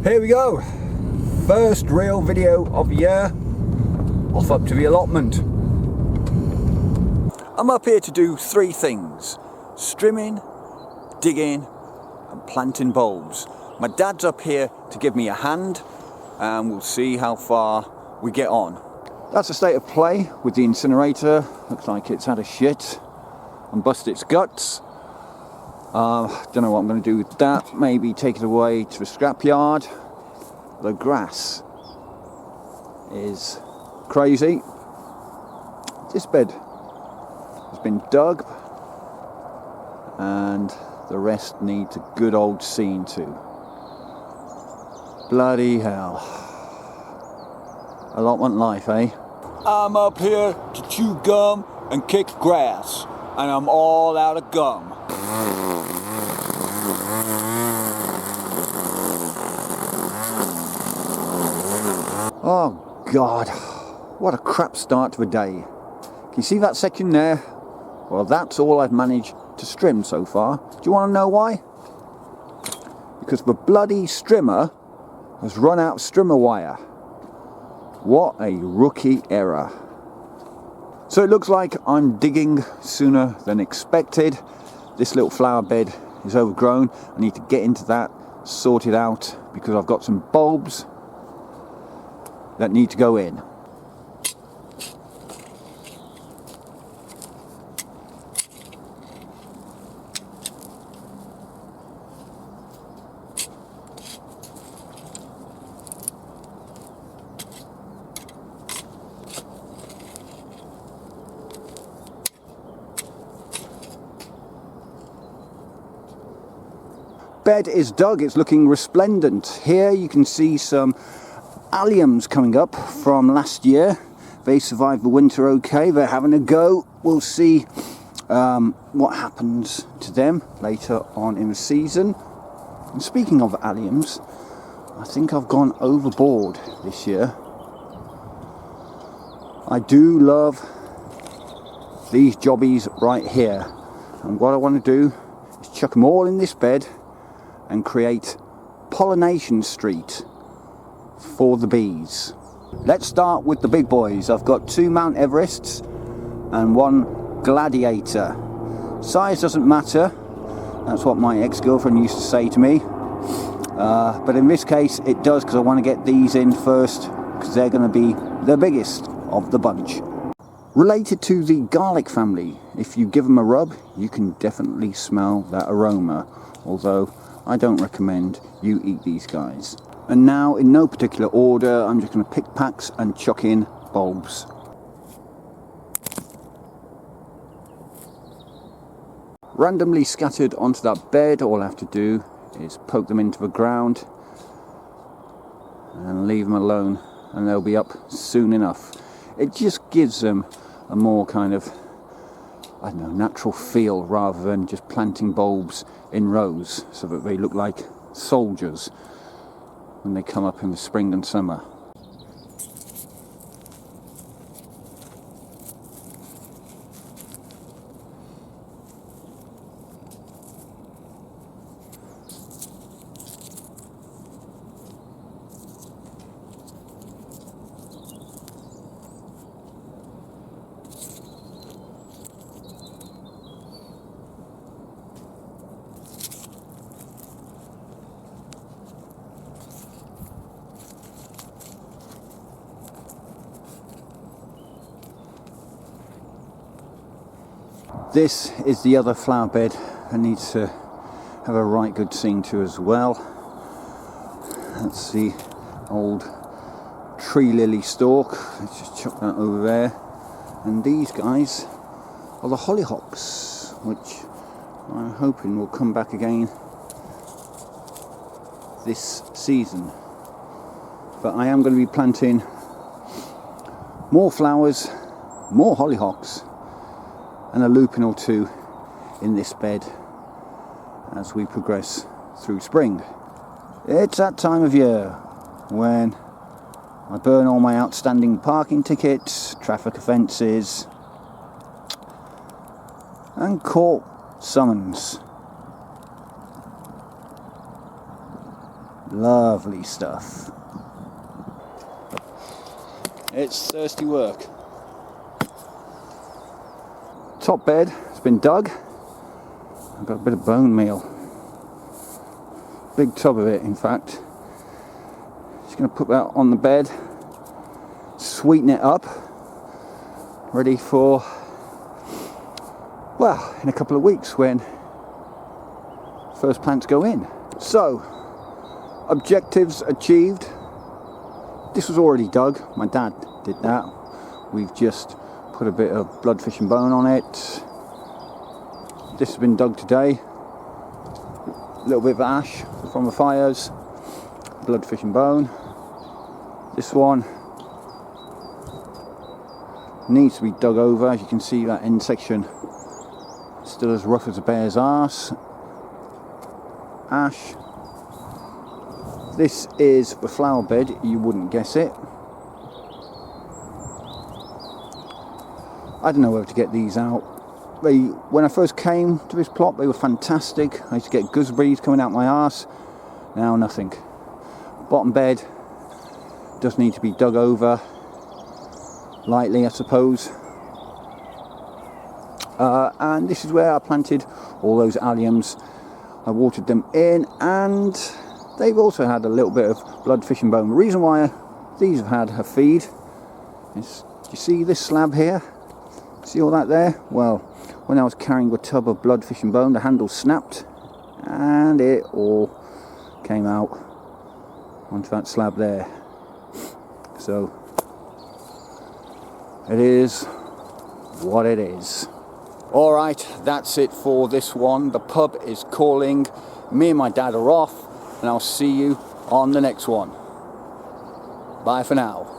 Here we go, first real video of the year off Up To The Allotment. I'm up here to do three things: strimming, digging and planting bulbs. My dad's up here to give me a hand and we'll see how far we get on. That's the state of play with the incinerator. Looks like it's had a shit and busted its guts. Don't know what I'm going to do with that. Maybe take it away to the scrapyard. The grass is crazy. This bed has been dug and the rest needs a good old seeing to. Bloody hell. Allotment life, eh? I'm up here to chew gum and kick grass, and I'm all out of gum. Oh God, what a crap start to the day. Can you see that section there? Well, that's all I've managed to strim so far. Do you want to know why? Because the bloody strimmer has run out of strimmer wire. What a rookie error. So it looks like I'm digging sooner than expected. This little flower bed is overgrown. I need to get into that, sort it out, because I've got some bulbs that need to go in. Bed is dug, it's looking resplendent. Here you can see some alliums coming up from last year. They survived the winter okay, they're having a go. We'll see what happens to them later on in the season. And speaking of alliums, I think I've gone overboard this year. I do love these jobbies right here, and what I want to do is chuck them all in this bed and create pollination street for the bees. Let's start with the big boys. I've got 2 Mount Everests and 1 Gladiator. Size doesn't matter. That's what my ex-girlfriend used to say to me. But in this case it does, because I want to get these in first, because they're going to be the biggest of the bunch. Related to the garlic family, if you give them a rub, you can definitely smell that aroma, although I don't recommend you eat these guys. And now, in no particular order, I'm just going to pick packs and chuck in bulbs. Randomly scattered onto that bed, all I have to do is poke them into the ground and leave them alone, and they'll be up soon enough. It just gives them a more kind of, I don't know, natural feel, rather than just planting bulbs in rows so that they look like soldiers when they come up in the spring and summer. This is the other flower bed that needs to have a right good seeing to as well. That's the old tree lily stalk. Let's just chuck that over there. And these guys are the hollyhocks, which I'm hoping will come back again this season. But I am going to be planting more flowers, more hollyhocks, and a lupin or 2 in this bed as we progress through spring. It's that time of year when I burn all my outstanding parking tickets, traffic offences and court summons. Lovely stuff. It's thirsty work. Top bed has been dug. I've got a bit of bone meal. Big tub of it, in fact. Just going to put that on the bed, sweeten it up, ready for, well, in a couple of weeks when first plants go in. So, objectives achieved. This was already dug. My dad did that. We've just put a bit of bloodfish and bone on it. This has been dug today. A little bit of ash from the fires. Bloodfish and bone. This one needs to be dug over. As you can see, that end section still as rough as a bear's arse. Ash. This is the flower bed. You wouldn't guess it. I don't know where to get these out. When I first came to this plot, they were fantastic. I used to get gooseberries coming out my arse. Now nothing. Bottom bed does need to be dug over lightly, I suppose. And this is where I planted all those alliums. I watered them in, and they've also had a little bit of bloodfish and bone. The reason why these have had a feed is, do you see this slab here? See all that there? Well, when I was carrying a tub of bloodfish and bone, the handle snapped and it all came out onto that slab there. So it is what it is. Alright, that's it for this one. The pub is calling. Me and my dad are off, and I'll see you on the next one. Bye for now.